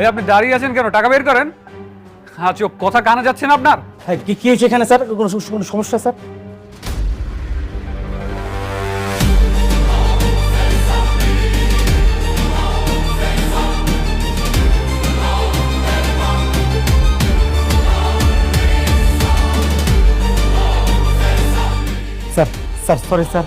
এই আপনি দাঁড়িয়ে আছেন কেন? টাকা বের করেন। আচ্ছা, কথা কানে যাচ্ছে না আপনার? হ্যাঁ, কি হয়েছে এখানে স্যার? কোনো সমস্যা sir? Sir sir sorry sir,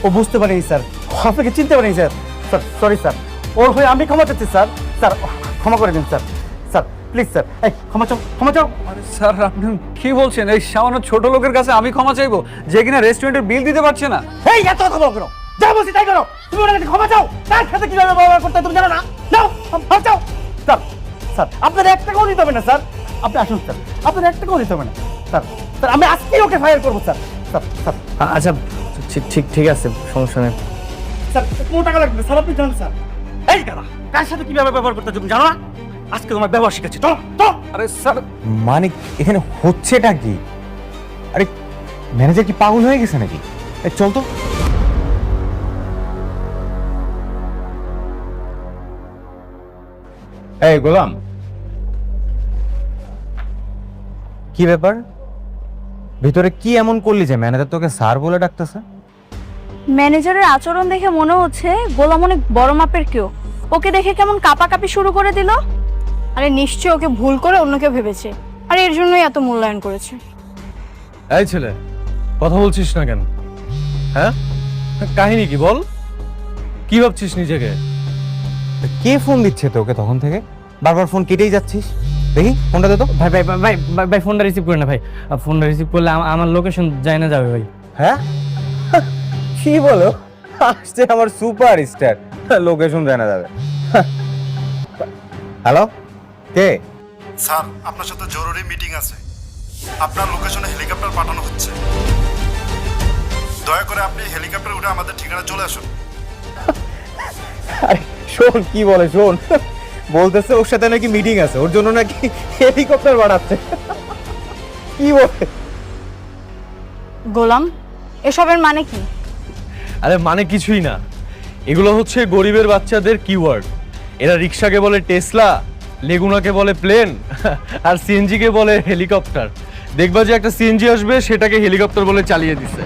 ও বুঝতে পারিনি স্যার, আপনাকে চিনতে পারিনি স্যার। স্যার সরি স্যার, ওর হয়ে আমি ক্ষমা চাচ্ছি স্যার। স্যার ক্ষমা করে দিন স্যার। স্যার প্লিজ স্যার, এই ক্ষমা চাও, ক্ষমা চাও। আরে স্যার, আপনি কি বলছেন? এই সামান্য ছোট লোকের কাছে আমি ক্ষমা চাইবো, যে কিনা রেস্টুরেন্টের বিল দিতে পারছে না? এই এত কথা বলো কেন? যা বলছি তাই করো। তুমি ওনার কাছে ক্ষমা চাও। তার সাথে কিভাবে ব্যবহার করতে হয় তুমি জানো না? নাও ক্ষমা চাও। স্যার স্যার, আপনার 1 টাকাও দিতে হবে না স্যার। আপনি আসুন স্যার, আপনার 1 টাকাও দিতে হবে না স্যার। স্যার আমি আজকেই ওকে ফায়ার করবো স্যার। স্যার স্যার আচ্ছা ঠিক আছে, সমস্যা নেই। স্যার কোনো টাকা লাগবে না স্যার, আপনি জানেন স্যার। এই দাঁড়া, কার সাথে কিভাবে ব্যবহার করতে হয় তুমি জানো না? আজকে তোমার ব্যবহার শিখেছি। চলো চলো। আরে স্যার, মানে এখানে হচ্ছেটা কি? আরে ম্যানেজার কি পাগল হয়ে গেছে নাকি? চল তো। এই গোলাম, কি ব্যাপার? ভিতরে কি এমন করলি যে ম্যানেজার তোকে স্যার বলে ডাকতেছে? ম্যানেজারের আচরণ দেখে মনে হচ্ছে গোলাম অনেক বড় মাপের কেউ। ওকে দেখে কেমন কাঁপাকাঁপি শুরু করে দিল। আরে নিশ্চয় ওকে ভুল করে অন্য কেউ ভেবেছে, আর এর জন্যই এত মূল্যায়ন করেছে। এই ছেলে, কথা বলছিস না কেন? হ্যাঁ, কাহিনী কি বল? কি ভাবছিস নিজেকে? কে ফোন দিচ্ছে তোকে তখন থেকে? বারবার ফোন কেটেই যাচ্ছিস। দেখি ফোনটা দে তো। ভাই ভাই ভাই ভাই ভাই ফোনটা রিসিভ করে না ভাই। ফোনটা রিসিভ করলে আমার লোকেশন যায় না যাবে ভাই। হ্যাঁ কি বলো? আসছে আমার সুপার স্টার, লোকেশন জানা যাবে? হ্যালো, কে? স্যার, আপনার সাথে জরুরি মিটিং আছে। আপনার লোকেশনে হেলিকপ্টার পাঠানো হচ্ছে। দয়া করে আপনি হেলিকপ্টার উঠে আমাদের ঠিকানা চলে আসুন। আরে শোন কি বলে, শোন বলতেছে ওর সাথে নাকি মিটিং আছে, ওর জন্য নাকি হেলিকপ্টার বাড়াচ্ছে। কি বলে? গোলাম, এসবের মানে কি? আরে মানে কিছুই না, এগুলো হচ্ছে গরিবের বাচ্চাদের কিওয়ার্ড। এরা রিক্সাকে বলে টেসলা, লেগুনাকে বলে প্লেন, আর সিএনজি কে বলে হেলিকপ্টার। দেখবা যে একটা সিএনজি আসবে, সেটাকে হেলিকপ্টার বলে চালিয়ে দিছে।